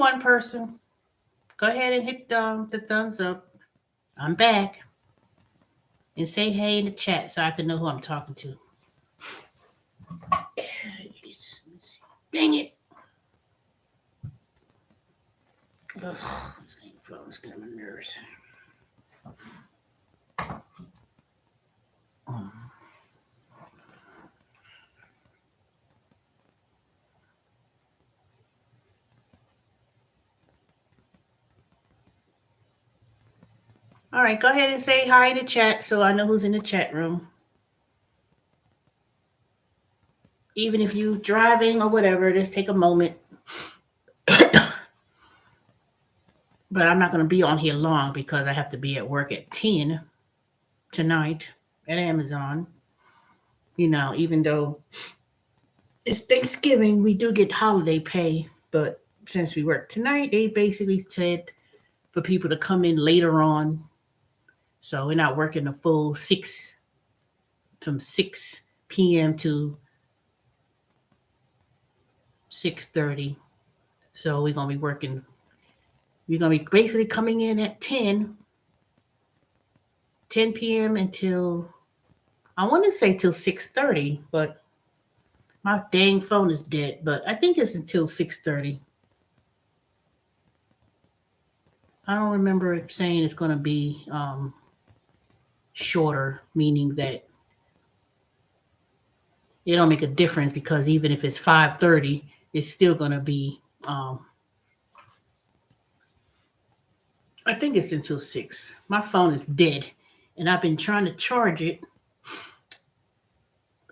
one person. Go ahead and hit the thumbs up. I'm back. And say hey in the chat so I can know who I'm talking to. Dang it. Ugh, this phone's getting my nerves. All right, go ahead and say hi in the chat so I know who's in the chat room. Even if you're driving or whatever, just take a moment. But I'm not going to be on here long because I have to be at work at 10 tonight at Amazon. You know, even though it's Thanksgiving, we do get holiday pay. But since we work tonight, they basically said for people to come in later on. So we're not working the full from 6 p.m. to 6:30. So we're going to be basically coming in at 10 p.m. until, I want to say till 6:30, but my dang phone is dead, but I think it's until 6:30. I don't remember it saying it's going to be shorter, meaning that it don't make a difference because even if it's 5:30, it's still going to be, I think it's until 6. My phone is dead, and I've been trying to charge it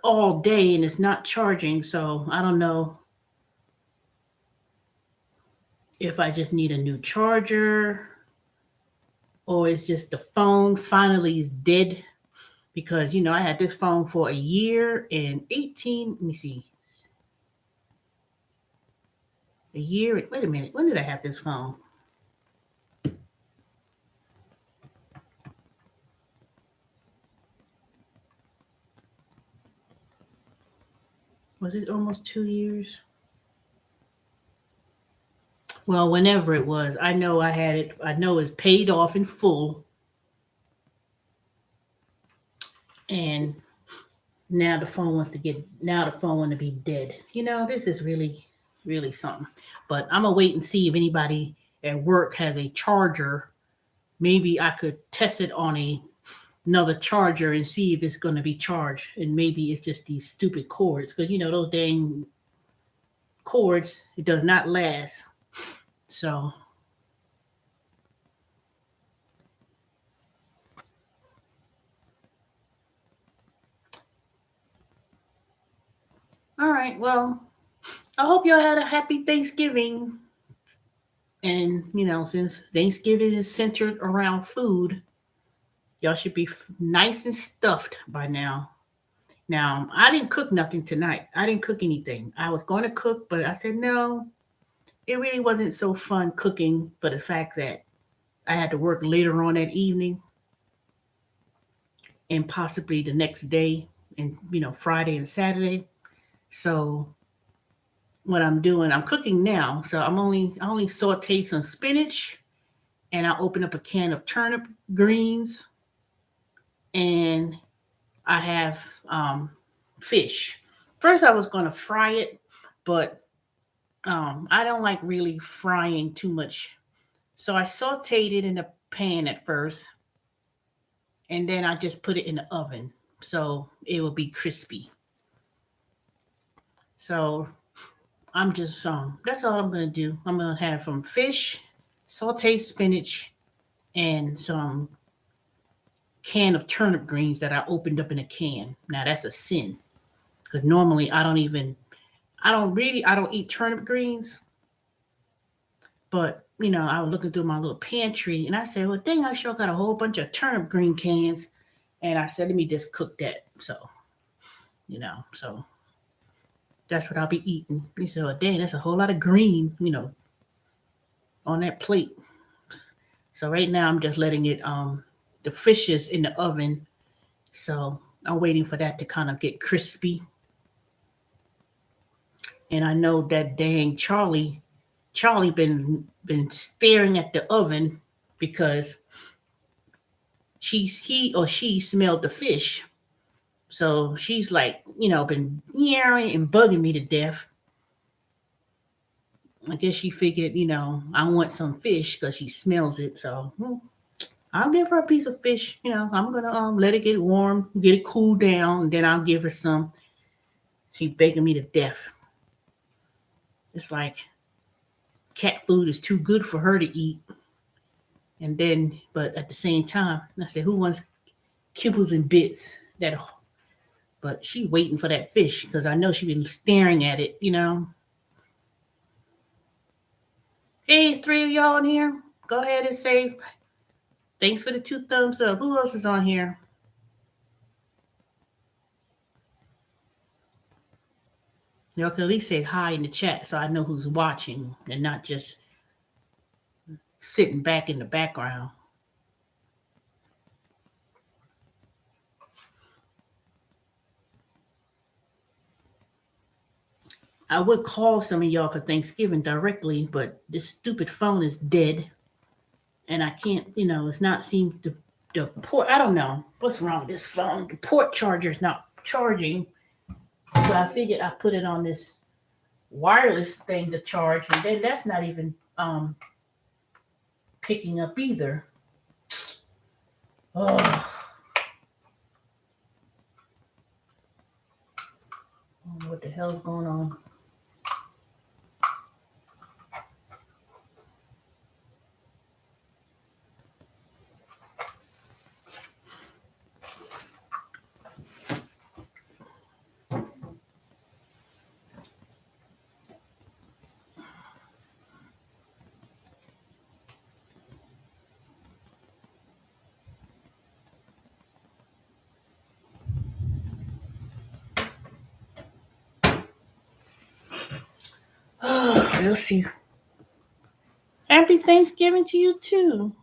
all day, and it's not charging, so I don't know if I just need a new charger or it's just the phone finally is dead because I had this phone for a year and 18, let me see, a year, wait a minute, when did I have this phone? Was it almost 2 years? Well, whenever it was, I know I had it, I know it's paid off in full. And now the phone wants to be dead. This is really, really something. But I'm gonna wait and see if anybody at work has a charger. Maybe I could test it on another charger and see if it's gonna be charged. And maybe it's just these stupid cords, because those dang cords, it does not last. So all right, well, I hope y'all had a happy Thanksgiving. And since Thanksgiving is centered around food, y'all should be nice and stuffed by now. Now, I didn't cook nothing tonight. I didn't cook anything. I was going to cook, but I said no. It really wasn't so fun cooking for the fact that I had to work later on that evening and possibly the next day and Friday and Saturday. So what I'm doing, I'm cooking now. So I only sauteed some spinach and I opened up a can of turnip greens and I have fish. First, I was going to fry it, but I don't like really frying too much. So I sauteed it in a pan at first, and then I just put it in the oven so it will be crispy. So I'm just that's all I'm gonna do. I'm gonna have some fish, sauteed spinach, and some can of turnip greens that I opened up in a can. Now that's a sin because normally I don't eat turnip greens. But I was looking through my little pantry and I said, well, dang, I sure got a whole bunch of turnip green cans. And I said, let me just cook that. So that's what I'll be eating. He said, well, dang, that's a whole lot of green, on that plate. So right now I'm just letting it, the fish is in the oven. So I'm waiting for that to kind of get crispy. And I know that dang Charlie Charlie been staring at the oven because he or she smelled the fish. So she's like, been meowing and bugging me to death. I guess she figured, I want some fish because she smells it. So I'll give her a piece of fish. I'm gonna let it get warm, get it cool down, and then I'll give her some. She begging me to death. It's like cat food is too good for her to eat. And then, but at the same time, I said, who wants kibbles and bits? But she waiting for that fish because I know she been staring at it. Hey, it's three of y'all in here. Go ahead and say thanks for the 2 thumbs up. Who else is on here? Y'all can at least say hi in the chat so I know who's watching and not just sitting back in the background. I would call some of y'all for Thanksgiving directly, but this stupid phone is dead. And I can't, it's not seem the port. I don't know what's wrong with this phone. The port charger is not charging. So I figured I put it on this wireless thing to charge, and then that's not even picking up either. Oh. I don't know what the hell's going on. We'll see. Happy Thanksgiving to you too.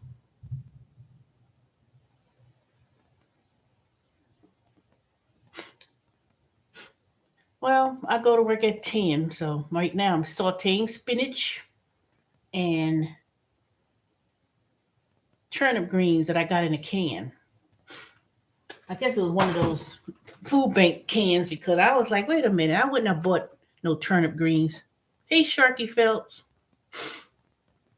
Well, I go to work at 10, so right now I'm sauteing spinach and turnip greens that I got in a can. I guess it was one of those food bank cans because I was like, wait a minute, I wouldn't have bought no turnip greens. Hey, Sharky Phelps.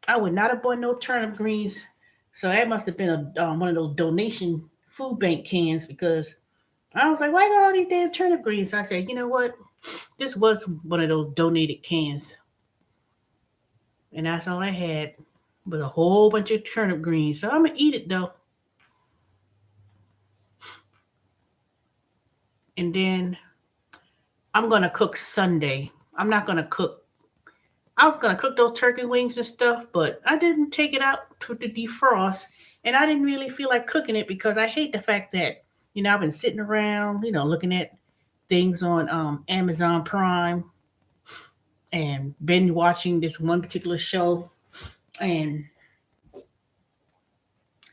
I would not have bought no turnip greens. So that must have been one of those donation food bank cans because I was like, why got all these damn turnip greens? So I said, you know what? This was one of those donated cans. And that's all I had was a whole bunch of turnip greens. So I'm going to eat it though. And then I'm going to cook Sunday. I'm not going to cook. I was going to cook those turkey wings and stuff, but I didn't take it out to defrost. And I didn't really feel like cooking it because I hate the fact that, I've been sitting around, looking at things on Amazon Prime and been watching this one particular show. And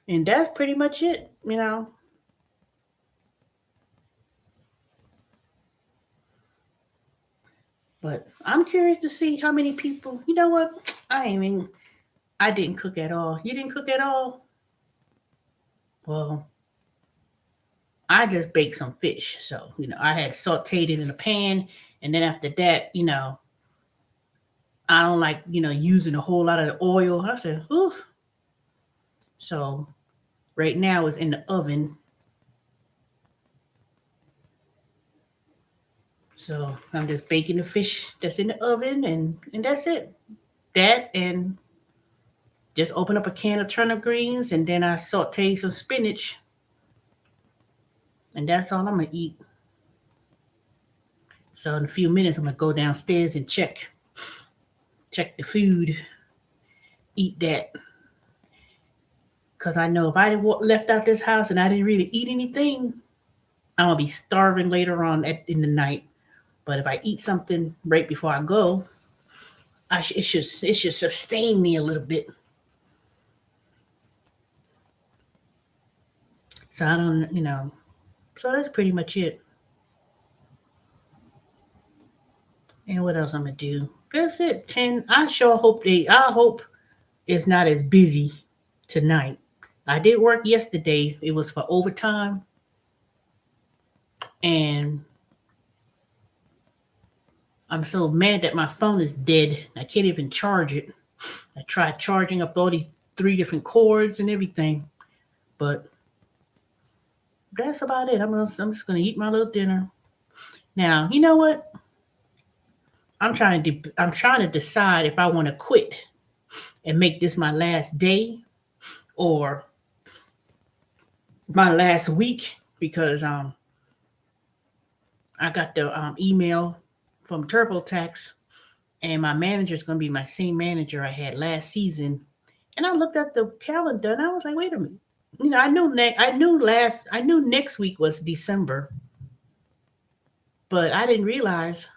that's pretty much it. But I'm curious to see how many people. You know what? I didn't cook at all. You didn't cook at all? Well, I just baked some fish. So, I had sauteed it in a pan. And then after that, I don't like, using a whole lot of the oil. I said, oof. So right now it's in the oven. So I'm just baking the fish that's in the oven and that's it. That and just open up a can of turnip greens and then I saute some spinach. And that's all I'm gonna eat. So in a few minutes I'm gonna go downstairs and check the food, eat that. Cause I know if I left out this house and I didn't really eat anything, I'm gonna be starving later on in the night. But if I eat something right before I go, it should sustain me a little bit. So I don't. So that's pretty much it. And what else I'm gonna do? That's it. 10. I hope it's not as busy tonight. I did work yesterday. It was for overtime, and I'm so mad that my phone is dead. I can't even charge it. I tried charging up all the three different cords and everything, but that's about it. I'm just gonna eat my little dinner. Now, you know what? I'm trying to decide if I want to quit and make this my last day or my last week because I got the email from TurboTax and my manager is going to be my same manager I had last season. And I looked at the calendar and I was like, wait a minute. You know, I knew next week was December, but I didn't realize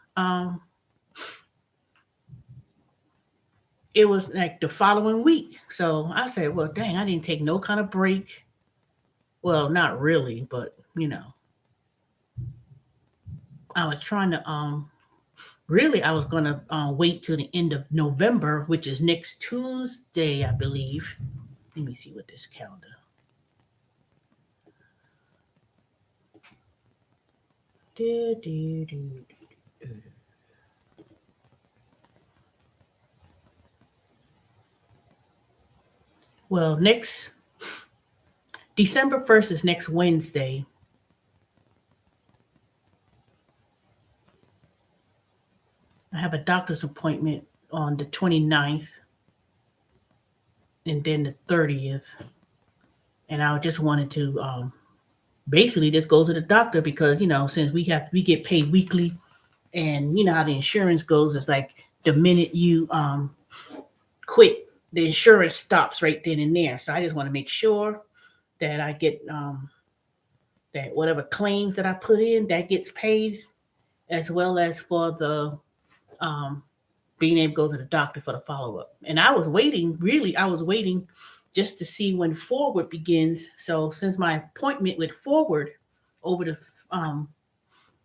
it was like the following week. So I said, well, dang, I didn't take no kind of break. Well, not really, but you know, I was trying to really I was gonna wait till the end of November, which is next Tuesday, I believe. Let me see what this calendar. Do, do, do, do. Well, next December 1st is next Wednesday. I have a doctor's appointment on the 29th and then the 30th. And I just wanted to basically just go to the doctor because, you know, since we get paid weekly and you know how the insurance goes, it's like the minute you quit, the insurance stops right then and there. So I just want to make sure that I get that whatever claims that I put in that gets paid, as well as for the um, being able to go to the doctor for the follow up. And I was waiting, really, I was waiting just to see when Forward begins. So since my appointment with Forward over the um,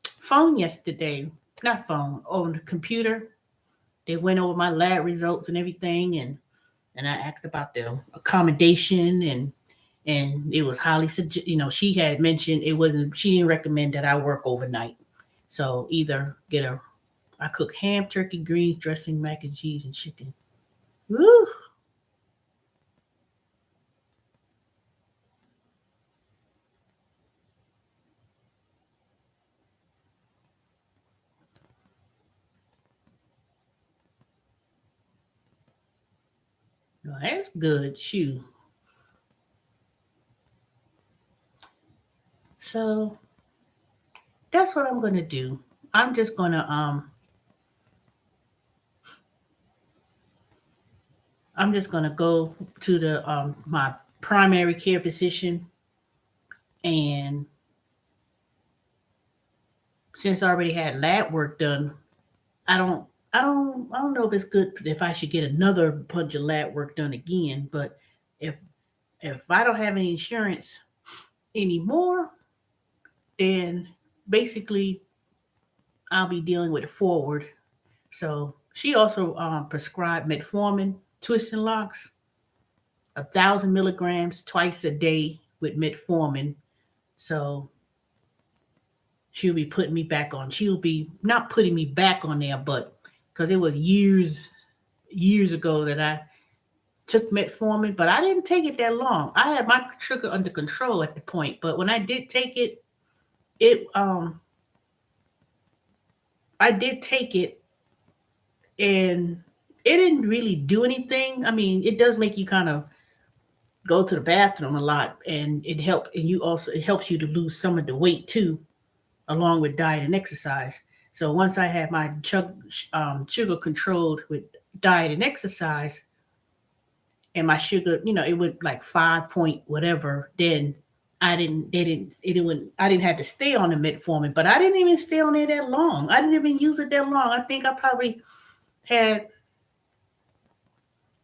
phone yesterday, not phone, on the computer, they went over my lab results and everything, and I asked about the accommodation and it was highly you know, she had mentioned it wasn't, she didn't recommend that I work overnight. So either get a, I cook ham, turkey, greens, dressing, mac and cheese, and chicken. Woo! No, that's good. Shoot. So that's what I'm gonna do. I'm just gonna I'm just gonna go to the my primary care physician, and since I already had lab work done, I don't I don't know if it's good if I should get another bunch of lab work done again. But if if I don't have any insurance anymore, then basically I'll be dealing with it forward. So she also prescribed metformin, twist and locks, 1,000 milligrams twice a day with metformin. So she'll be putting me back on. She'll be not putting me back on there, but because it was years ago that I took metformin, but I didn't take it that long. I had my sugar under control at the point, but when I did take it, it I did take it and it didn't really do anything. I mean, it does make you kind of go to the bathroom a lot, and it helps you to lose some of the weight too, along with diet and exercise. So once I had my sugar controlled with diet and exercise, and my sugar, you know, it went like 5 point whatever, then I didn't, they didn't, it wouldn't, I didn't have to stay on the metformin, but I didn't even stay on it that long. I didn't even use it that long. I think I probably had,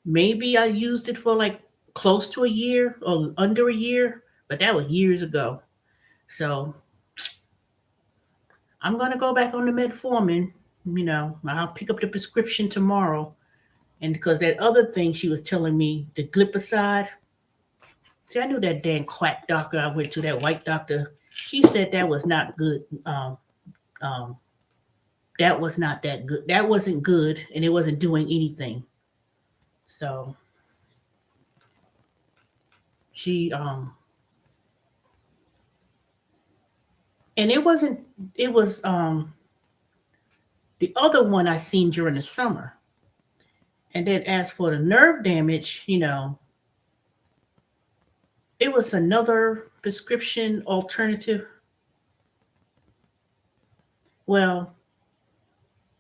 maybe I used it for like close to a year or under a year, but that was years ago. So I'm going to go back on the metformin I'll pick up the prescription tomorrow. And because that other thing she was telling me, the glipizide, see, I knew that damn quack doctor I went to, that white doctor, she said that was not good. Um, that was not that good. That wasn't good, and it wasn't doing anything. So she, and it wasn't, it was, the other one I seen during the summer. And then as for the nerve damage, it was another prescription alternative. Well,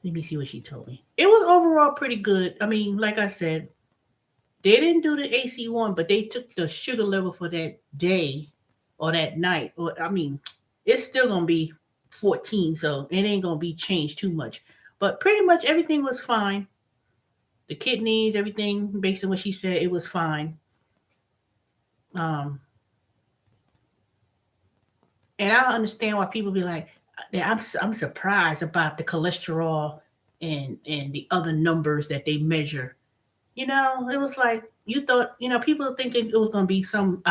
let me see what she told me. It was overall pretty good. I mean, like I said, they didn't do the AC1, but they took the sugar level for that day or that night. Or I mean, it's still gonna be 14, so it ain't gonna be changed too much. But pretty much everything was fine. The kidneys, everything, based on what she said, it was fine. Um, and I don't understand why people be like, I'm surprised about the cholesterol and the other numbers that they measure. It was like you thought. People thinking it was gonna be some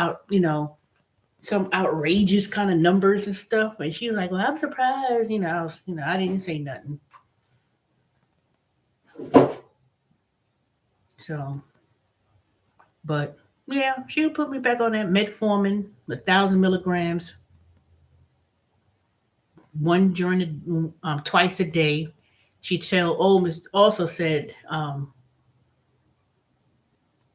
outrageous kind of numbers and stuff. And she was like, "Well, I'm surprised." I didn't say nothing. So, but yeah, she would put me back on that metformin, 1,000 milligrams, one during twice a day. She tell Olmis also said,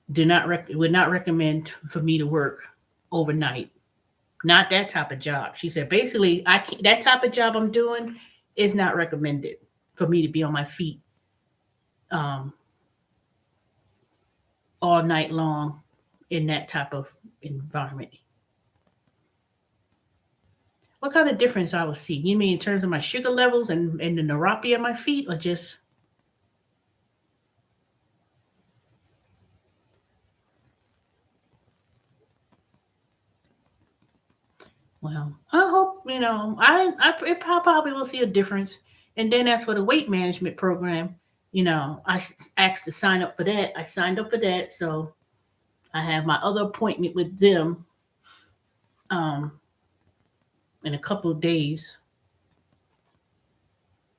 would not recommend for me to work overnight. Not that type of job. She said basically, I can't, that type of job I'm doing is not recommended for me to be on my feet um, all night long in that type of environment. What kind of difference I will see? You mean in terms of my sugar levels and the neuropathy at my feet, or just well? I hope I probably will see a difference, and then that's for the weight management program. Asked to sign up for that. I signed up for that, so I have my other appointment with them um, in a couple of days.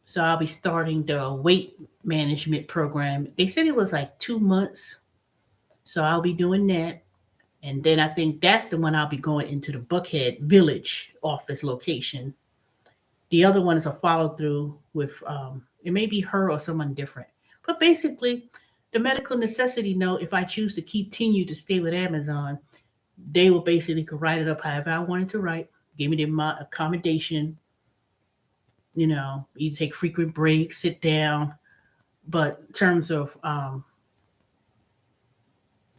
So I'll be starting the weight management program. They said it was like 2 months, so I'll be doing that. And then I think that's the one I'll be going into the Buckhead Village office location. The other one is a follow through with it may be her or someone different. But basically, the medical necessity note, if I choose to continue to stay with Amazon, they will basically could write it up however I wanted to write, give me the amount of accommodation, you take frequent breaks, sit down. But in terms of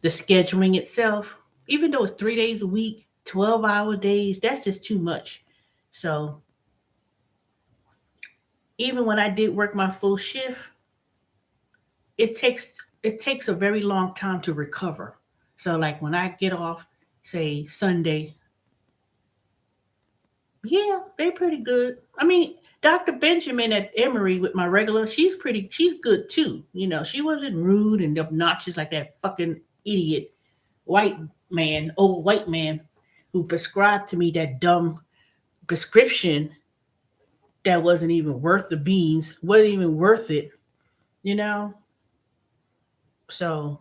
the scheduling itself, even though it's 3 days a week, 12-hour days, that's just too much. So even when I did work my full shift, it takes it takes a very long time to recover. So like when I get off, say Sunday, yeah, they pretty good. I mean, Dr. Benjamin at Emory with my regular, she's good too. She wasn't rude and obnoxious like that fucking idiot white old white man who prescribed to me that dumb prescription that wasn't even worth the beans, wasn't even worth it, you know? So,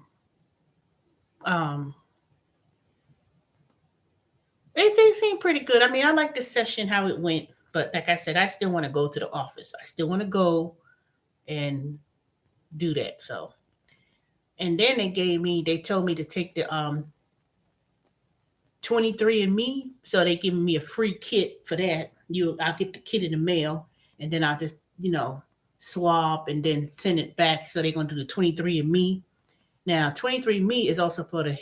um, they seem pretty good. I mean, I like this session, how it went, but like I said, I still want to go to the office. I still want to go and do that. So, and then they told me to take the 23andMe. So they giving me a free kit for that. I'll get the kit in the mail, and then I'll just swab and then send it back. So they're gonna do the 23andMe. Now 23andMe is also for the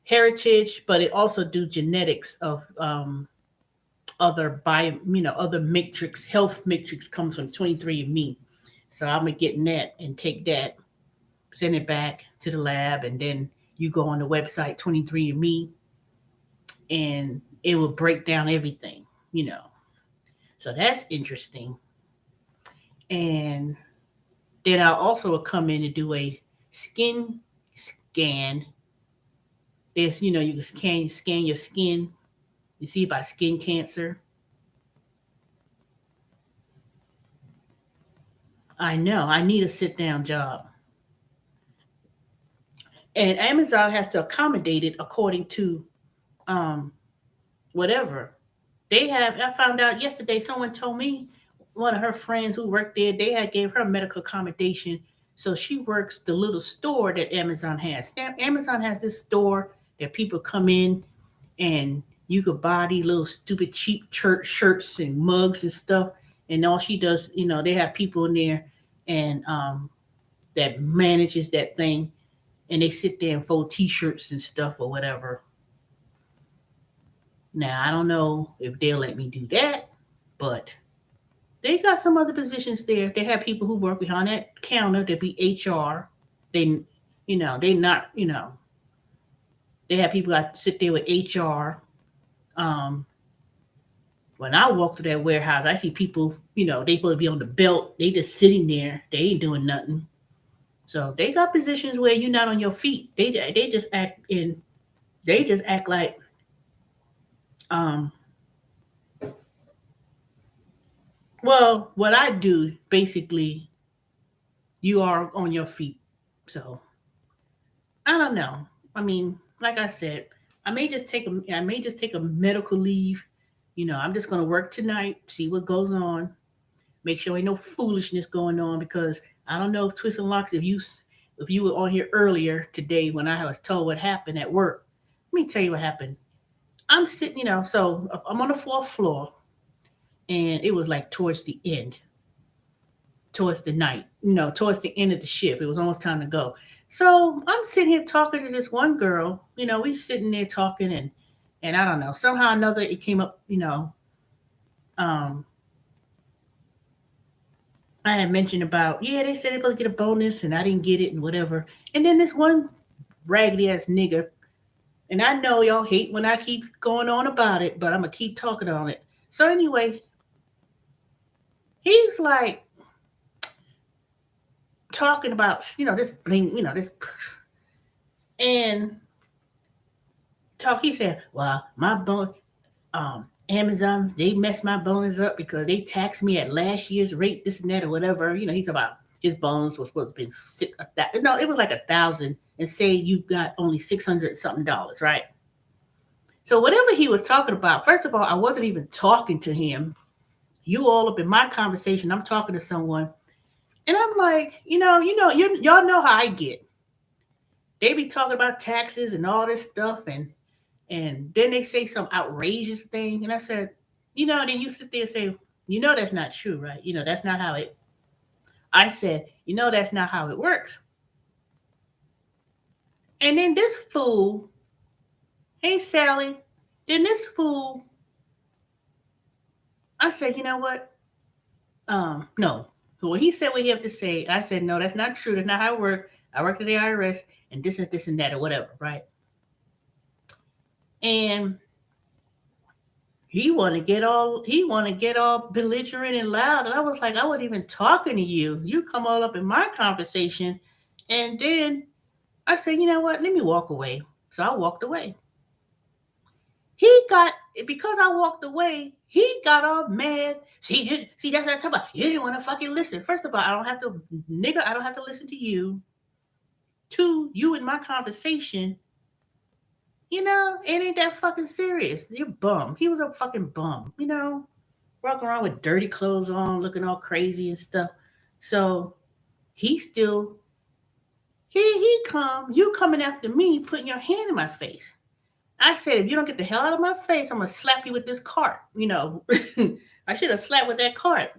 heritage, but it also do genetics of other matrix health matrix comes from 23andMe. So I'm gonna get that and take that, send it back to the lab, and then you go on the website 23andMe, and it will break down everything. So that's interesting. And then I'll also come in and do a skin scan. There's, you can scan your skin. You see about skin cancer. I know. I need a sit down job. And Amazon has to accommodate it according to um, whatever they have. I found out yesterday. Someone told me one of her friends who worked there. They had gave her medical accommodation, so she works the little store that Amazon has. Amazon has this store that people come in and you could buy these little stupid cheap church shirts and mugs and stuff. And all she does, they have people in there and that manages that thing, and they sit there and fold T-shirts and stuff or whatever. Now I don't know if they'll let me do that, but they got some other positions there. They have people who work behind that counter to be HR. They, they not, they have people that sit there with HR. Um, when I walk through that warehouse, I see people, they supposed to be on the belt. They just sitting there. They ain't doing nothing. So they got positions where you're not on your feet. They just act in. They just act like um well, what I do basically, you are on your feet. So I don't know. I mean, like I said, I may just take a medical leave. I'm just gonna work tonight, see what goes on, make sure ain't no foolishness going on because I don't know if Twist and Locks, if you were on here earlier today when I was told what happened at work. Let me tell you what happened. I'm sitting, so I'm on the fourth floor, and it was like towards the night, towards the end of the shift. It was almost time to go. So I'm sitting here talking to this one girl. We sitting there talking, and I don't know, somehow or another it came up. Um, I had mentioned about, yeah, they said they're gonna get a bonus, and I didn't get it, and whatever. And then this one raggedy ass nigger, and I know y'all hate when I keep going on about it, but I'm gonna keep talking on it. So anyway, he's like talking about this bling, this, and talk. He said, "Well, my Amazon, they messed my bonus up because they taxed me at last year's rate, this and that or whatever." He's about his bonus was supposed to be no, it was like 1,000, and say you got only $600 something dollars, right? So whatever he was talking about, first of all, I wasn't even talking to him. You all up in my conversation, I'm talking to someone, and I'm like, y'all know how I get. They be talking about taxes and all this stuff, and then they say some outrageous thing, and I said, then you sit there and say, that's not true, right? That's not how it. I said, that's not how it works. And then this fool, hey Sally, then this fool, I said, you know what? No. So when he said what he have to say, I said, no, that's not true. That's not how it works. I work at the IRS, and this and that or whatever, right? And he want to get all belligerent and loud, and I was like, I wasn't even talking to you. You come all up in my conversation, and then I said, you know what? Let me walk away. So I walked away. He got because I walked away. He got all mad. See, that's what I'm talking about. You didn't want to fucking listen. First of all, I don't have to, nigga. I don't have to listen to you. Two, you in my conversation. It ain't that fucking serious. You're bum. He was a fucking bum. Walking around with dirty clothes on, looking all crazy and stuff. So he still he come, you coming after me, putting your hand in my face. I said, if you don't get the hell out of my face, I'm gonna slap you with this cart. I should have slapped with that cart.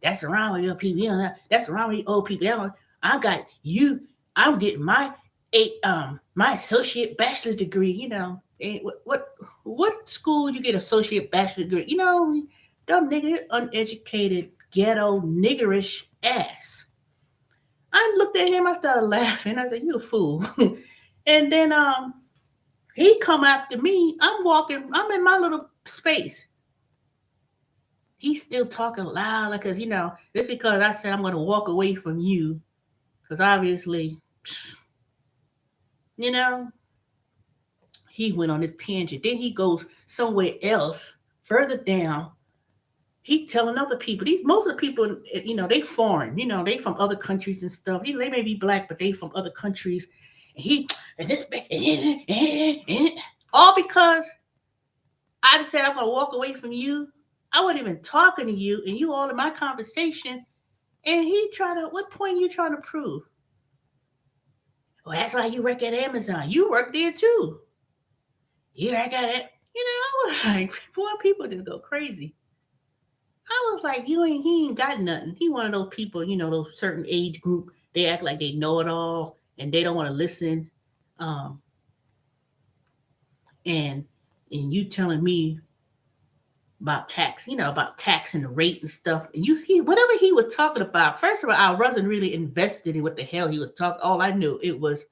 That's wrong with your people. That's wrong with the old people. I got you. I'm getting my associate bachelor's degree. What school you get associate bachelor's degree? Dumb nigga, uneducated, ghetto, niggerish ass. I looked at him, I started laughing. I said, you a fool. And then he come after me. I'm walking, I'm in my little space. He's still talking loud, like, cause just because I said I'm gonna walk away from you, cause obviously, you know, he went on this tangent. Then he goes somewhere else, further down. He telling other people. These most of the people, they foreign. They from other countries and stuff. They may be black, but they from other countries. And he and this all because I said I'm gonna walk away from you. I wasn't even talking to you, and you all in my conversation. And he trying to. What point you trying to prove? Well, that's why you work at Amazon. You work there too. Yeah, I got it. I was like, poor people just go crazy. I was like, he ain't got nothing. He one of those people, those certain age group. They act like they know it all and they don't want to listen. Um, and you telling me about tax, about tax and the rate and stuff. And whatever he was talking about. First of all, I wasn't really invested in what the hell he was talking. All I knew it was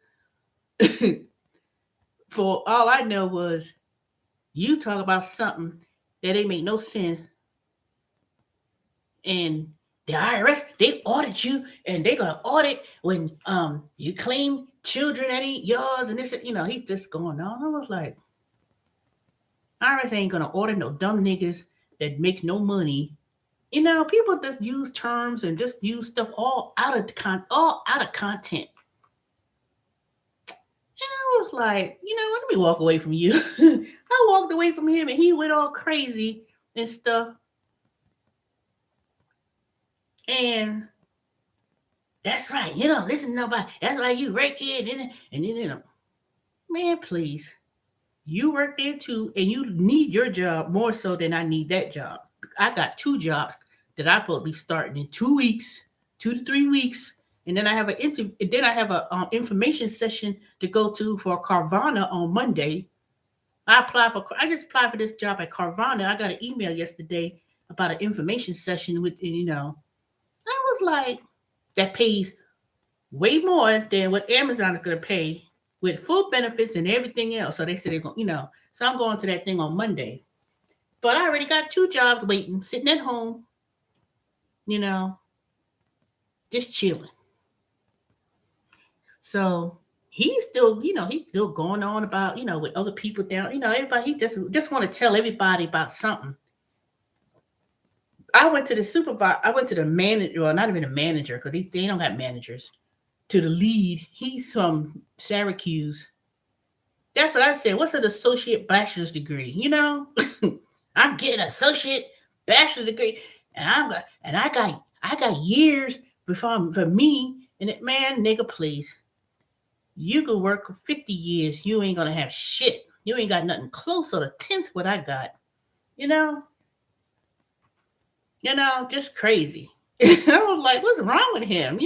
for all I know was you talk about something that ain't make no sense, and the IRS they audit you, and they gonna audit when you claim children that ain't yours, and this he's just going on. I was like, IRS ain't gonna audit no dumb niggas that make no money. People just use terms and just use stuff all out of content. And I was like, let me walk away from you. I walked away from him, and he went all crazy and stuff. And that's right. Listen to nobody. That's why you work here. And then, man, please. You work there too, and you need your job more so than I need that job. I got 2 jobs that I supposed to be starting in 2 weeks, 2 to 3 weeks. And then I have an interview. Then I have a information session to go to for Carvana on Monday. I just applied for this job at Carvana. I got an email yesterday about an information session with, I was like, that pays way more than what Amazon is going to pay with full benefits and everything else. So they said they're going, so I'm going to that thing on Monday. But I already got 2 jobs waiting, sitting at home, just chilling. So he's still, he's still going on about, with other people down, everybody, he just want to tell everybody about something. I went to the supervisor, I went to the manager, well, not even a manager, because they don't have managers, to the lead. He's from Syracuse. That's what I said. What's an associate bachelor's degree? I'm getting an associate bachelor's degree, and I got years for me. And man, nigga, please, you could work 50 years. You ain't gonna have shit. You ain't got nothing close to the 10th what I got. Just crazy. I was like, what's wrong with him?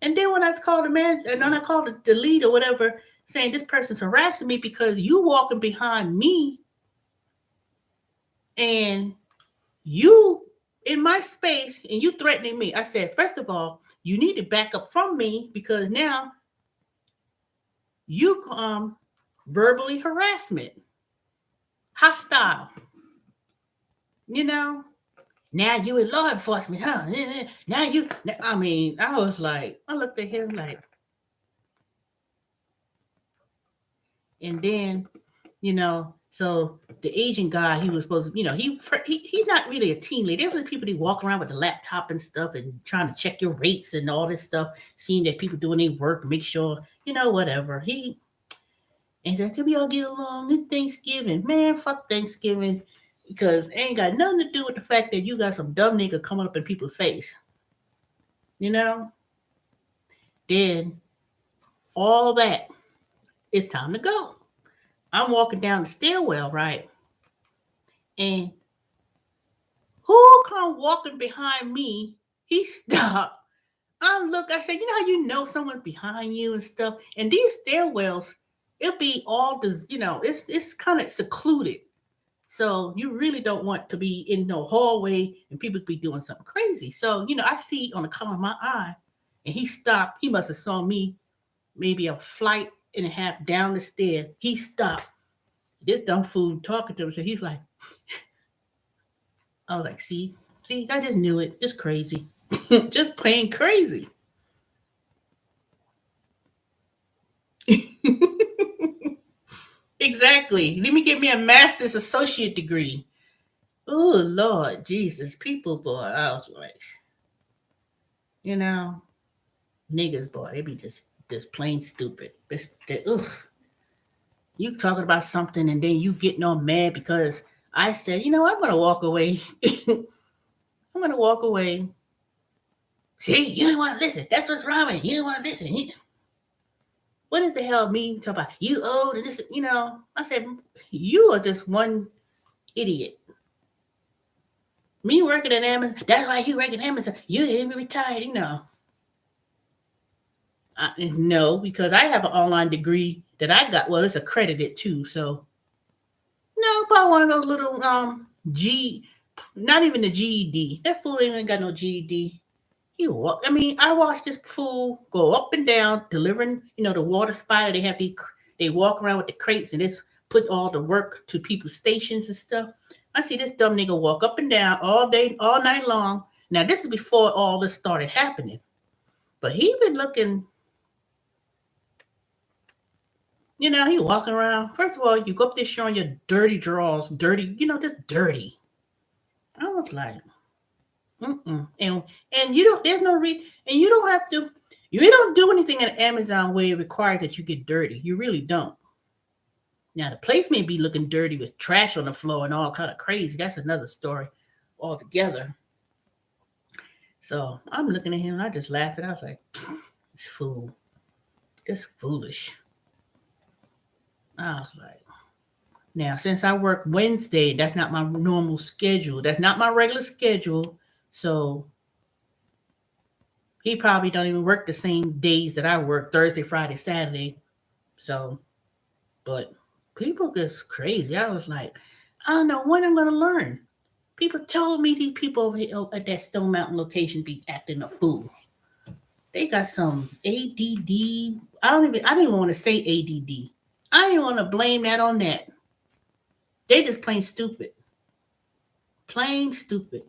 And then when I called the man, and then I called the lead or whatever, saying this person's harassing me because you walking behind me and you in my space and you threatening me. I said, first of all, you need to back up from me because now you verbally harassment, hostile. Now you in law enforcement, huh? Now I was like, I looked at him like, and then, so the Asian guy, he was supposed to, he's not really a team leader. There's people that walk around with the laptop and stuff and trying to check your rates and all this stuff, seeing that people doing their work, make sure, whatever. And said, can we all get along? It's Thanksgiving. Man, fuck Thanksgiving. Because it ain't got nothing to do with the fact that you got some dumb nigga coming up in people's face. Then all that, it's time to go. I'm walking down the stairwell, right? And who come walking behind me? He stopped. I said, how someone's behind you and stuff. And these stairwells, it'll be all this, it's kind of secluded. So you really don't want to be in no hallway and people be doing something crazy. So, I see on the corner of my eye, and he stopped. He must have saw me maybe a flight and a half down the stair. He stopped. This dumb fool talking to him. So he's like, I was like, see, I just knew it. It's crazy. Just plain crazy. Exactly. Let me get me a master's associate degree. Oh Lord Jesus, people, boy. I was like, you know, niggas, boy, they be just plain stupid. Ugh. You talking about something and then you getting all mad because I said, I'm gonna walk away. I'm gonna walk away. See, you didn't want to listen. That's what's wrong with you. You didn't want to listen. What does the hell mean? Talk about you old and this. I said, you are just one idiot. Me working at Amazon. That's why you working at Amazon. You didn't be retired. No, because I have an online degree that I got. Well, it's accredited too. So no, probably one of those little G, not even the GED. That fool ain't got no GED. I watched this fool go up and down delivering, the water spider. They walk around with the crates and it's put all the work to people's stations and stuff. I see this dumb nigga walk up and down all day, all night long. Now this is before all this started happening, but he been looking. He walking around. First of all, you go up there showing your dirty drawers, dirty, just dirty. I was like, mm-mm. And you don't. There's no and you don't have to. You don't do anything at Amazon where it requires that you get dirty. You really don't. Now the place may be looking dirty with trash on the floor and all kind of crazy. That's another story altogether. So I'm looking at him and I just laughed. I was like, this fool, just foolish. I was like, now since I work Wednesday, that's not my normal schedule. That's not my regular schedule. So he probably don't even work the same days that I work, Thursday, Friday, Saturday. So, but people just crazy. I was like, I don't know when I'm gonna learn. People told me these people over here at that Stone Mountain location be acting a fool. They got some ADD. I didn't even want to say ADD. I didn't want to blame that on that. They just plain stupid. Plain stupid.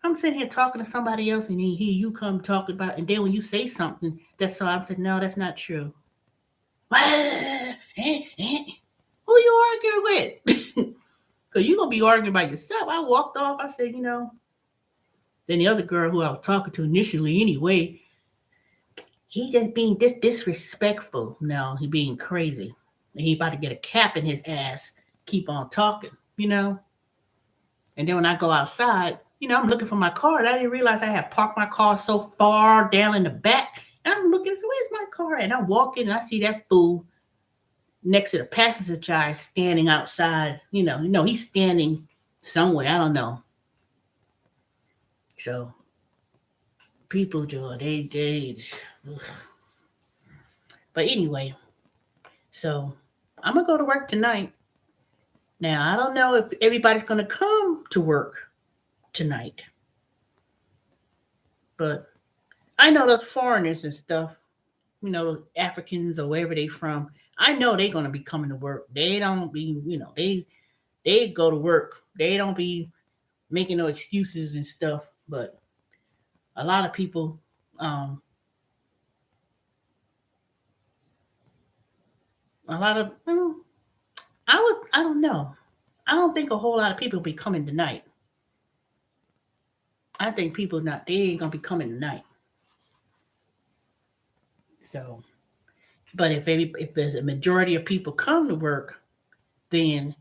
I'm sitting here talking to somebody else and then here you come talking about, and then when you say something, that's how I'm saying, no, that's not true. Who you arguing with? Because you're going to be arguing by yourself. I walked off. I said, Then the other girl who I was talking to initially anyway, he just being disrespectful. No, he being crazy. And he about to get a cap in his ass. Keep on talking. And then when I go outside, I'm looking for my car. And I didn't realize I had parked my car so far down in the back. And I'm looking, so where's my car? And I'm walking and I see that fool next to the passenger side standing outside. He's standing somewhere. I don't know. So people, Joe, they. Ugh. But anyway, so I'm gonna go to work tonight. Now I don't know if everybody's gonna come to work tonight, but I know those foreigners and stuff. Africans or wherever they from. I know they're gonna be coming to work. They don't be, they go to work. They don't be making no excuses and stuff. But a lot of people, a lot of, I don't know. I don't think a whole lot of people will be coming tonight. I think people they ain't gonna be coming tonight. So, but if there's a majority of people come to work, then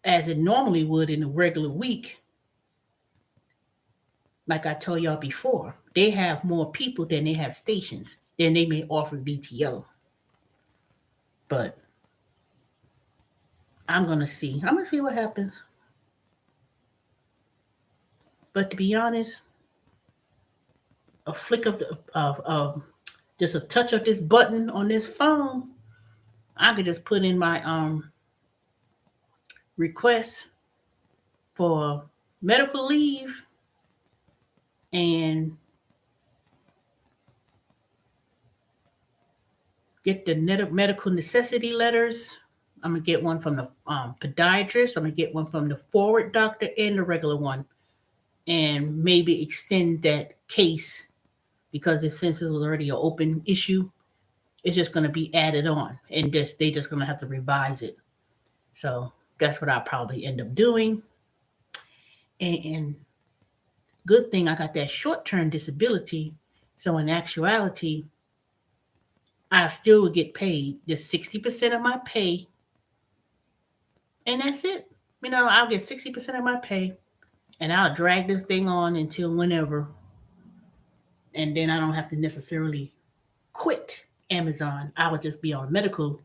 as it normally would in a regular week, like I told y'all before, they have more people than they have stations. Then they may offer BTO. But I'm gonna see. I'm gonna see what happens. But to be honest, a flick of just a touch of this button on this phone, I could just put in my request for medical leave and get the medical necessity letters. I'm gonna get one from the podiatrist. I'm gonna get one from the forward doctor and the regular one, and maybe extend that case because since it was already an open issue, it's just gonna be added on, and they just gonna have to revise it. So that's what I'll probably end up doing. And good thing I got that short term disability. So in actuality, I still would get paid just 60% of my pay, and that's it. I'll get 60% of my pay, and I'll drag this thing on until whenever, and then I don't have to necessarily quit Amazon. I would just be on medical,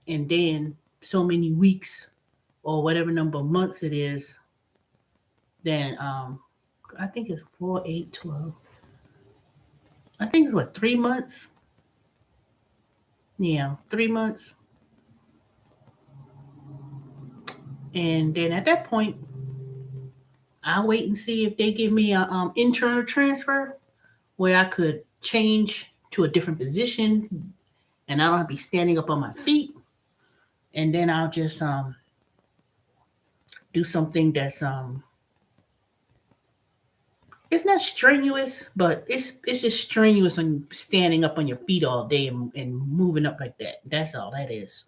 and then so many weeks or whatever number of months it is, then I think it's 4, 8, 12. I think it's what, 3 months? Yeah, 3 months. And then at that point, I'll wait and see if they give me a internal transfer where I could change to a different position and I don't have to be standing up on my feet. And then I'll just do something that's it's not strenuous, but it's just strenuous on standing up on your feet all day and moving up like that. That's all that is.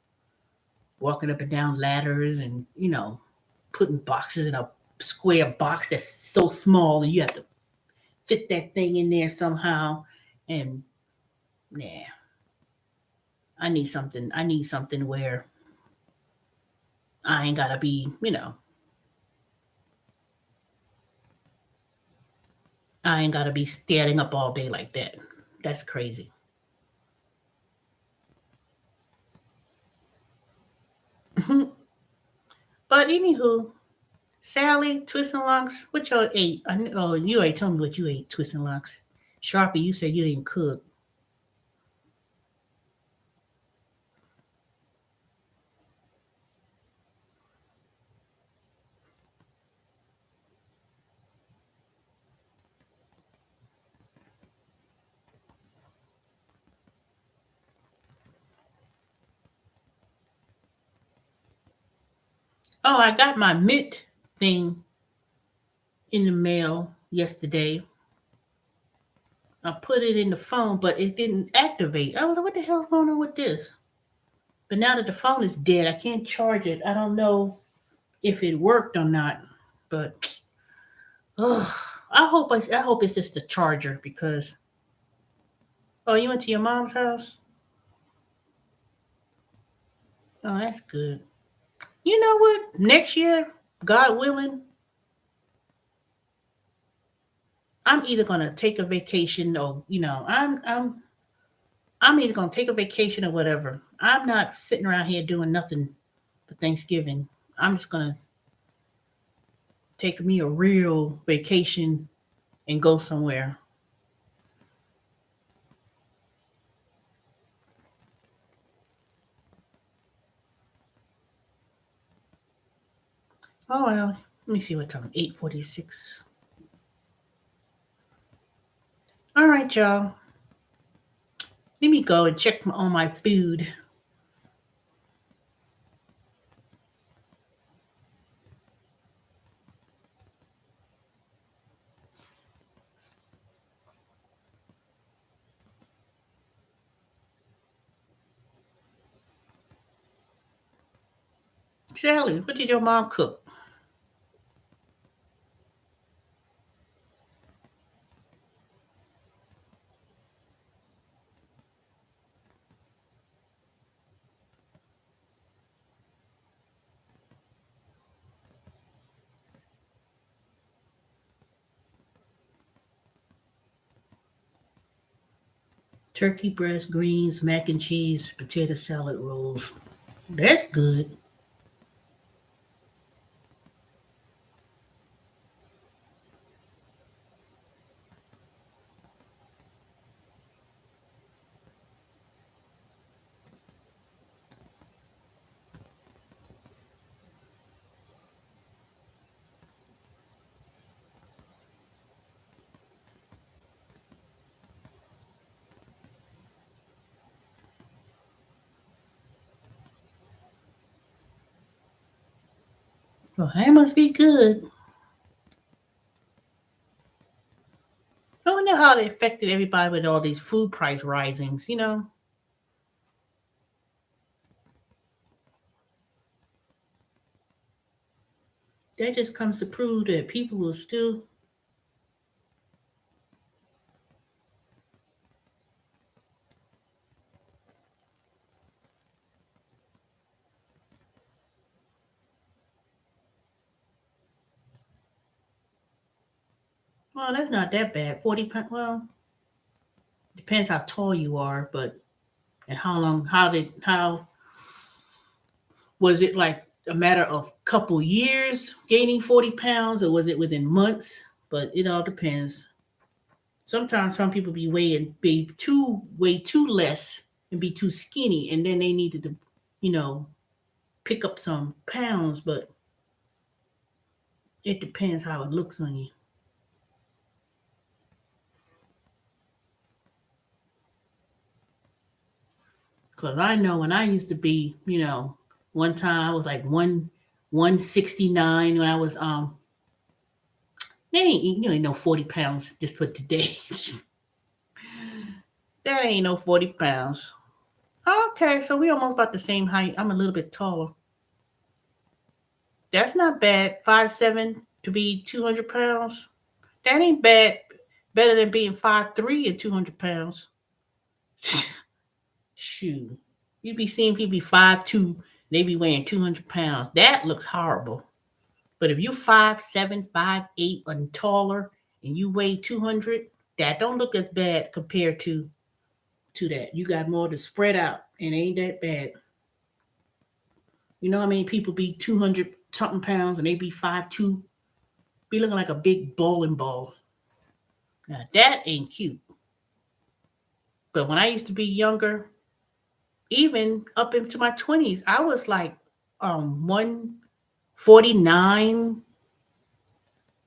Walking up and down ladders and putting boxes in a square box that's so small and you have to fit that thing in there somehow. And yeah, I need something. I need something where I ain't gotta be, I ain't gotta be standing up all day like that. That's crazy. But anywho, Sally, Twist and Locks, what y'all ate? Oh, you ain't told me what you ate, Twist and Locks. Sharpie, you said you didn't cook. Oh, I got my mint thing in the mail yesterday. I put it in the phone, but it didn't activate. I was like, what the hell's going on with this? But now that the phone is dead, I can't charge it. I don't know if it worked or not. But ugh, I hope it's just the charger because oh, you went to your mom's house? Oh, that's good. You know what? Next year, God willing, I'm either gonna take a vacation or I'm either gonna take a vacation or whatever. I'm not sitting around here doing nothing for Thanksgiving. I'm just gonna take me a real vacation and go somewhere. Oh well, let me see what time. 8:46. All right, y'all. Let me go and check on my food. Sally, what did your mom cook? Turkey breast, greens, mac and cheese, potato salad rolls. That's good. Well, that must be good. I wonder how they affected everybody with all these food price risings. That just comes to prove that people will still. Well, that's not that bad. 40 pounds. Well, depends how tall you are, but and how long. How was it like a matter of couple years gaining 40 pounds, or was it within months? But it all depends. Sometimes some people way too less and be too skinny, and then they needed to, you know, pick up some pounds. But it depends how it looks on you. Cause I know when I used to be, one time I was like 169 when I was they ain't no 40 pounds just for today. That ain't no 40 pounds. Okay, so we almost about the same height. I'm a little bit taller. That's not bad. 5'7" to be 200 pounds. That ain't bad. Better than being 5'3" and 200 pounds. Shoot. You be seeing people be 5'2", they be weighing 200 pounds. That looks horrible. But if you 5'7", 5'8", and taller, and you weigh 200, that don't look as bad compared to that. You got more to spread out, and ain't that bad. You know how many people be 200 something pounds and they be 5'2", be looking like a big bowling ball. Now that ain't cute. But when I used to be younger, even up into my 20s, I was like 149,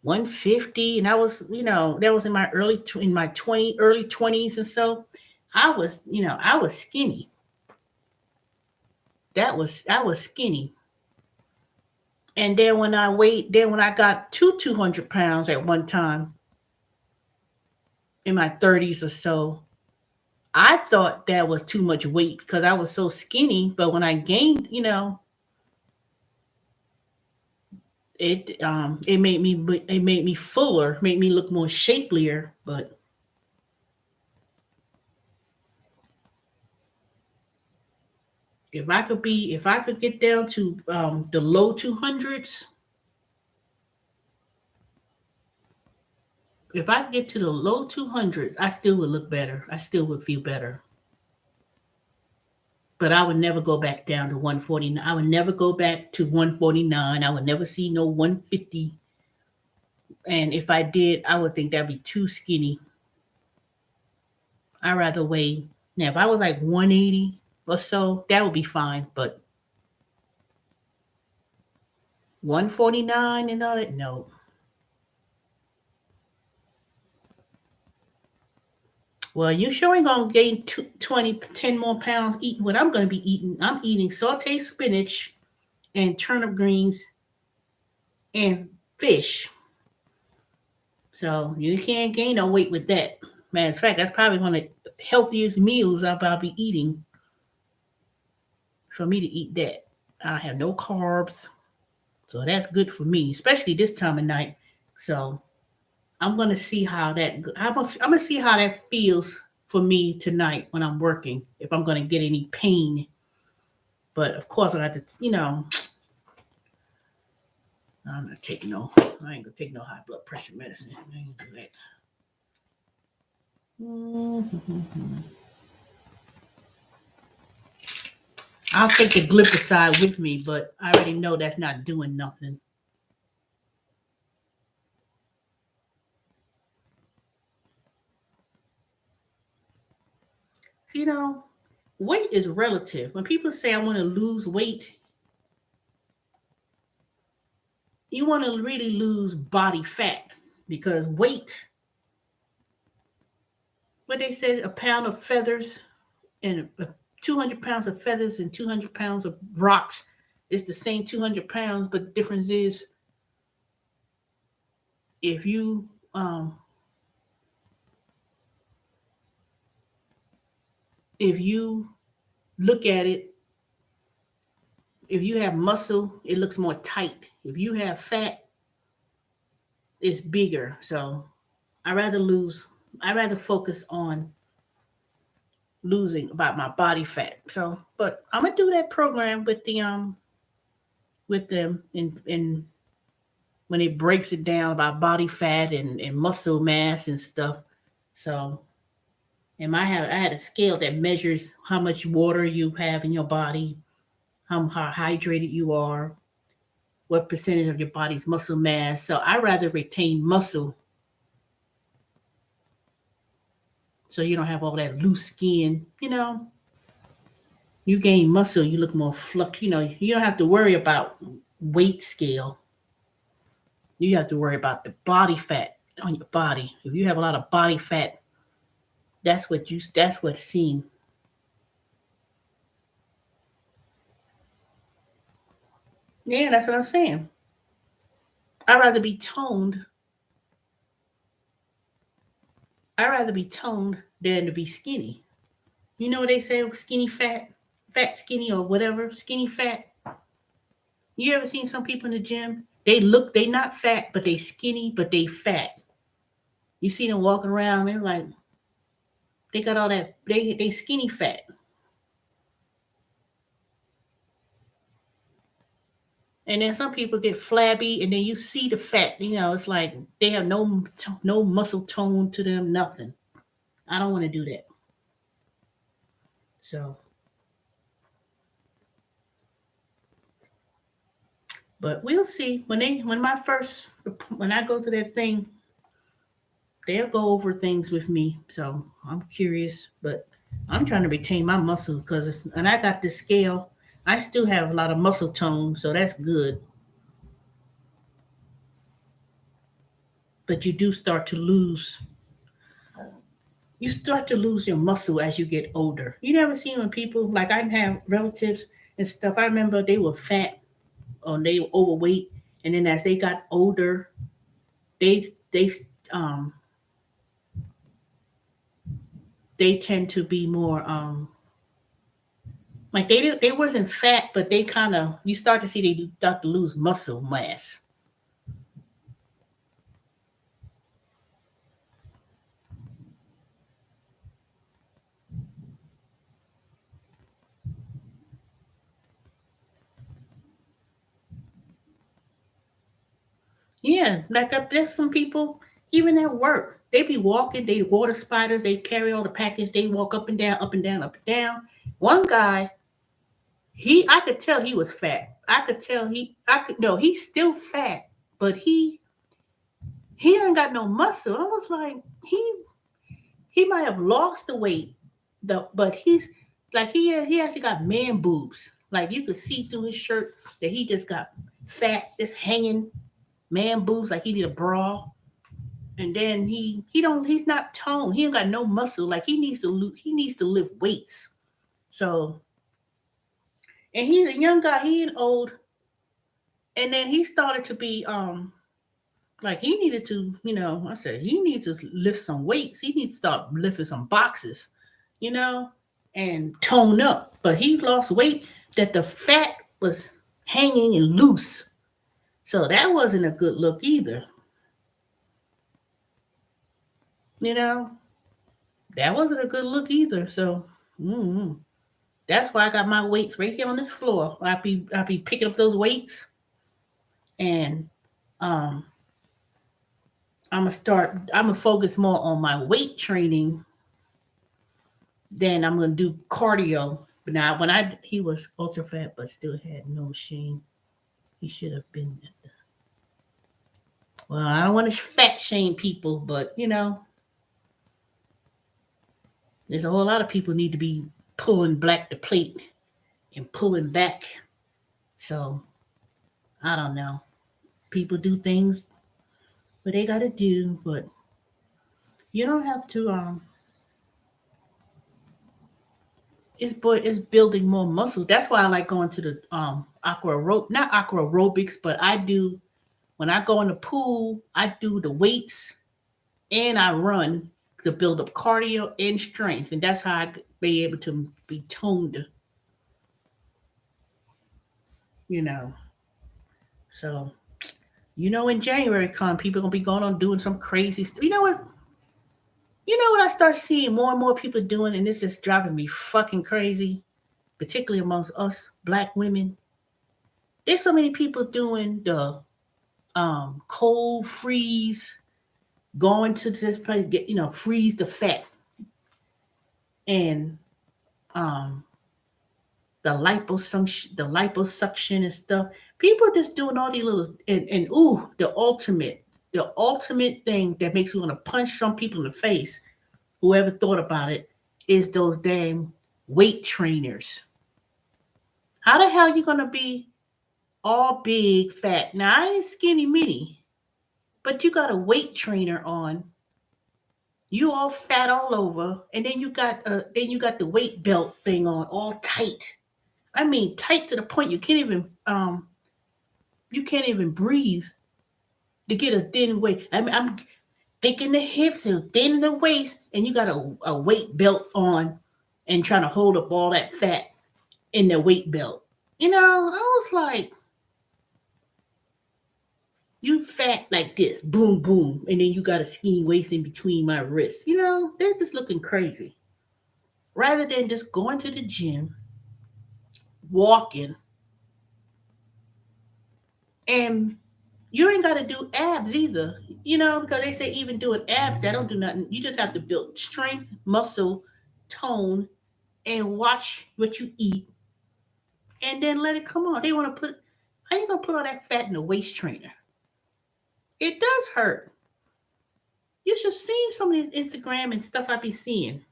150, and I was, that was in my in my early 20s, and so I was skinny. I was skinny. And then when I got to 200 pounds at one time in my 30s or so, I thought that was too much weight because I was so skinny. But when I gained, it made me fuller, made me look more shapelier. But if I could get down to the low 200s, if I could get to the low 200s, I still would look better. I still would feel better. But I would never go back down to 149. I would never go back to 149. I would never see no 150. And if I did, I would think that'd be too skinny. I rather weigh now. If I was like 180 or so, that would be fine. But 149 and all that, no. Well, you sure ain't gonna gain 20, 10 more pounds eating what I'm gonna be eating. I'm eating sauteed spinach and turnip greens and fish. So you can't gain no weight with that. Matter of fact, that's probably one of the healthiest meals I'll probably be eating for me to eat that. I have no carbs. So that's good for me, especially this time of night. So I'm gonna see how I'm gonna see how that feels for me tonight when I'm working. If I'm gonna get any pain, but of course I got to, I'm not taking no. I ain't gonna take no high blood pressure medicine. I ain't gonna do that. Mhm. I'll take the glipizide with me, but I already know that's not doing nothing. So, weight is relative. When people say I want to lose weight, you want to really lose body fat because weight, what they said, a pound of feathers and 200 pounds of feathers and 200 pounds of rocks. It's the same 200 pounds, but the difference is if you if you look at it, if you have muscle, it looks more tight. If you have fat, it's bigger. So I rather lose. I rather focus on losing about my body fat. So, but I'm gonna do that program with them and when it breaks it down about body fat and muscle mass and stuff. So, and I had a scale that measures how much water you have in your body, how hydrated you are, what percentage of your body's muscle mass. So I rather retain muscle so you don't have all that loose skin. You gain muscle, you look more flux. You don't have to worry about weight scale. You have to worry about the body fat on your body. If you have a lot of body fat, that's what's seen. Yeah, that's what I'm saying. I'd rather be toned. I'd rather be toned than to be skinny. You know what they say? Skinny fat, fat skinny, or whatever. Skinny fat. You ever seen some people in the gym? They not fat, but they skinny, but they fat. You see them walking around, they're like, they got all that, they skinny fat. And then some people get flabby, and then you see the fat. It's like they have no muscle tone to them, nothing. I don't want to do that. So, but we'll see when I go to that thing, they'll go over things with me. So I'm curious, but I'm trying to retain my muscle and I got this scale. I still have a lot of muscle tone, so that's good. But you start to lose your muscle as you get older. You never seen when people like I have relatives and stuff. I remember they were fat or they were overweight, and then as they got older, they um they tend to be more like they wasn't fat, but they kind of you start to see they start to lose muscle mass. Yeah, like there's some people even at work they be walking, they water spiders, they carry all the package, they walk up and down, up and down, up and down. One guy, I could tell he was fat. I could tell I could no, he's still fat, but he ain't got no muscle. I was like, he might have lost the weight, but he's like he actually got man boobs. Like you could see through his shirt that he just got fat, just hanging man boobs, like he need a bra. And then he's not toned. He ain't got no muscle. Like he needs to lift weights. So and he's a young guy. He ain't old. And then he started to be like he needed to, I said he needs to lift some weights. He needs to start lifting some boxes, you know, and tone up. But he lost weight that the fat was hanging and loose. So that wasn't a good look either. You know, that wasn't a good look either. So that's why I got my weights right here on this floor. I be picking up those weights and um I'm gonna focus more on my weight training than I'm gonna do cardio. But now when he was ultra fat but still had no shame. He should have been at the well, I don't want to fat shame people, but there's a whole lot of people need to be pulling back the plate and pulling back. So I don't know. People do things what they gotta do, but you don't have to it's building more muscle. That's why I like going to the not aqua aerobics, but I do when I go in the pool, I do the weights and I run to build up cardio and strength, and that's how I be able to be toned, you know. So in January come, people gonna be going on doing some crazy stuff. You know what? You know what I start seeing more and more people doing, and it's just driving me fucking crazy, particularly amongst us black women. There's so many people doing the cold freeze, going to this place, get freeze the fat, and um the liposuction and stuff. People just doing all these little and ooh, the ultimate thing that makes me want to punch some people in the face. Whoever thought about it is those damn weight trainers. How the hell you gonna be all big, fat? Now I ain't skinny mini, but you got a weight trainer on. You all fat all over, and then you got the weight belt thing on, all tight. I mean, tight to the point you can't even breathe to get a thin waist. I mean, I'm thick in the hips and thin in the waist, and you got a weight belt on and trying to hold up all that fat in the weight belt. I was like, you fat like this, boom, boom, and then you got a skinny waist in between my wrists. They're just looking crazy. Rather than just going to the gym, walking, and you ain't got to do abs either, because they say even doing abs, that don't do nothing. You just have to build strength, muscle, tone, and watch what you eat, and then let it come on. They want to put, how you going to put all that fat in a waist trainer? It does hurt. You should see some of these Instagram and stuff I be seeing.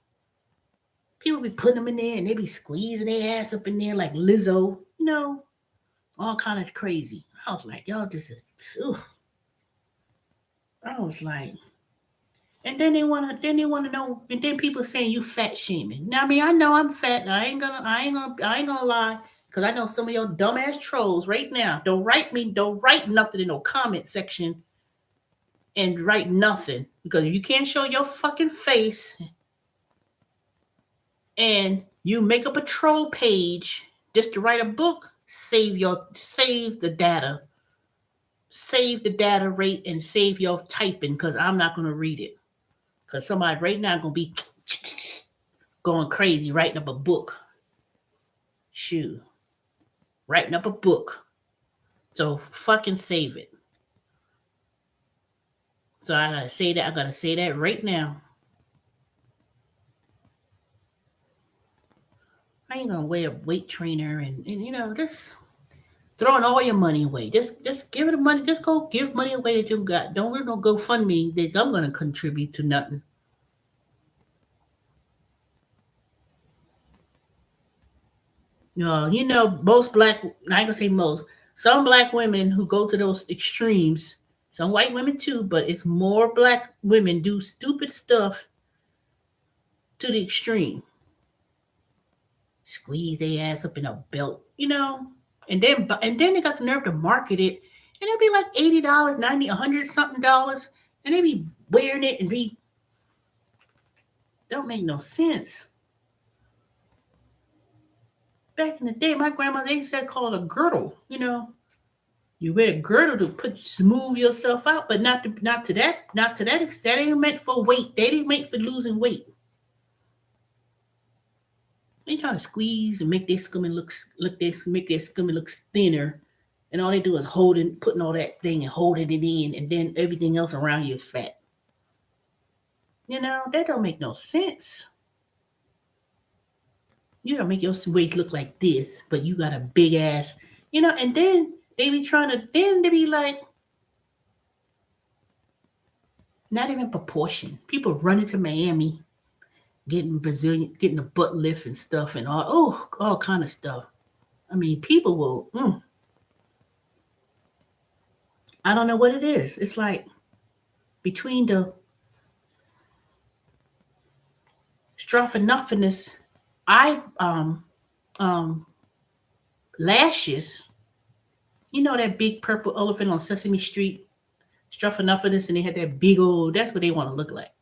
People be putting them in there and they be squeezing their ass up in there like Lizzo, all kind of crazy. I was like, y'all, this is, ugh. I was like, and then they wanna know, and then people saying you fat shaming. Now, I mean, I know I'm fat. I ain't gonna lie, because I know some of your dumbass trolls right now. Don't write nothing in no comment section and write nothing, because if you can't show your fucking face and you make up a troll page just to write a book, save the data rate and save your typing, because I'm not gonna read it. Because somebody right now gonna be going crazy writing up a book. Shoot, writing up a book. So fucking save it. So I gotta say that. I gotta say that right now. I ain't gonna wear a weight trainer and just throwing all your money away. Just give it the money. Just go give money away that you got. Don't really no GoFundMe that I'm gonna contribute to nothing. Most black, I ain't gonna say most, some black women who go to those extremes, some white women too, but it's more black women do stupid stuff to the extreme. Squeeze their ass up in a belt. And then they got the nerve to market it, and it'll be like $80, 90, $100 something dollars, and they be wearing it and be don't make no sense. Back in the day, my grandma they said call it a girdle. You wear a girdle to put smooth yourself out, but not to that extent. That ain't meant for weight. That ain't meant for losing weight. They trying to squeeze and make their stomach make their stomach look thinner, and all they do is putting all that thing and holding it in, and then everything else around you is fat. That don't make no sense. You don't make your waist look like this, but you got a big ass. And then they be like, not even proportion. People running to Miami, getting a butt lift and stuff, and all kind of stuff. I mean, people will. I don't know what it is. It's like between the strophanophagus eye lashes You know that big purple elephant on Sesame Street? Struffinuffinus, and they had that big old, that's what they want to look like.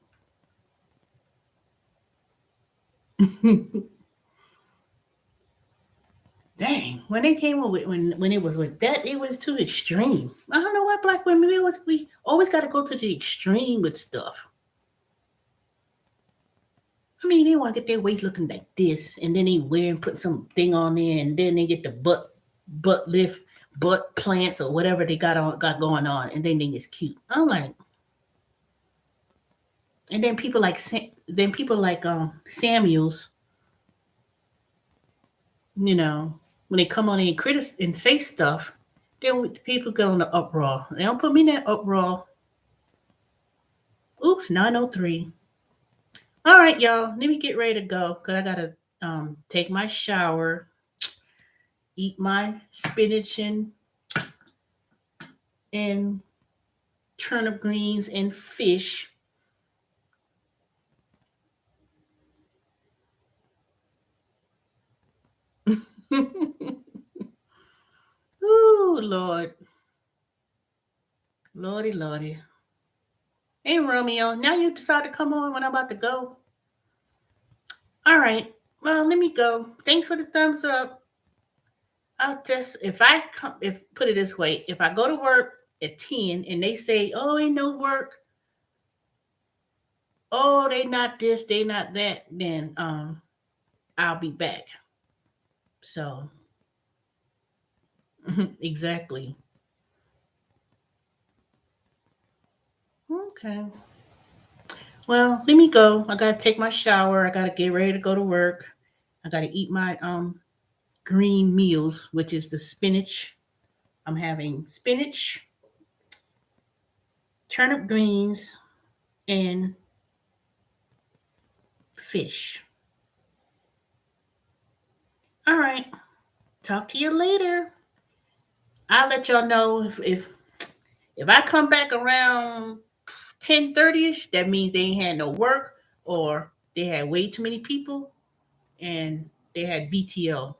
Dang, when they came up with when it was with that, it was too extreme. I don't know why black women we always got to go to the extreme with stuff. I mean, they want to get their waist looking like this, and then they wear and put some thing on there, and then they get the butt lift, butt plants or whatever they got going on, and then they think it's cute. I'm like, and then people like Samuels, you know, when they come on and and say stuff, then people get on the uproar. They don't put me in that uproar. Oops, 9:03. All right, y'all. Let me get ready to go because I gotta take my shower, eat my spinach and turnip greens and fish. Ooh, Lord. Lordy, Lordy. Hey, Romeo. Now you decide to come on when I'm about to go. All right. Well, let me go. Thanks for the thumbs up. I'll just if put it this way, if I go to work at 10 and they say, "Oh, ain't no work. Oh, they not this, they not that," then I'll be back. So, exactly. Okay. Well, let me go. I gotta take my shower. I gotta get ready to go to work. I gotta eat my green meals, which is the spinach. I'm having spinach, turnip greens, and fish. All right. Talk to you later. I'll let y'all know if I come back around 10:30ish, that means they ain't had no work or they had way too many people and they had VTO,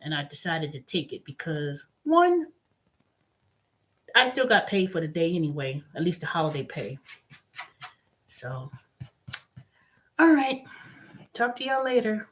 and I decided to take it because one, I still got paid for the day anyway, at least the holiday pay. So, all right. Talk to y'all later.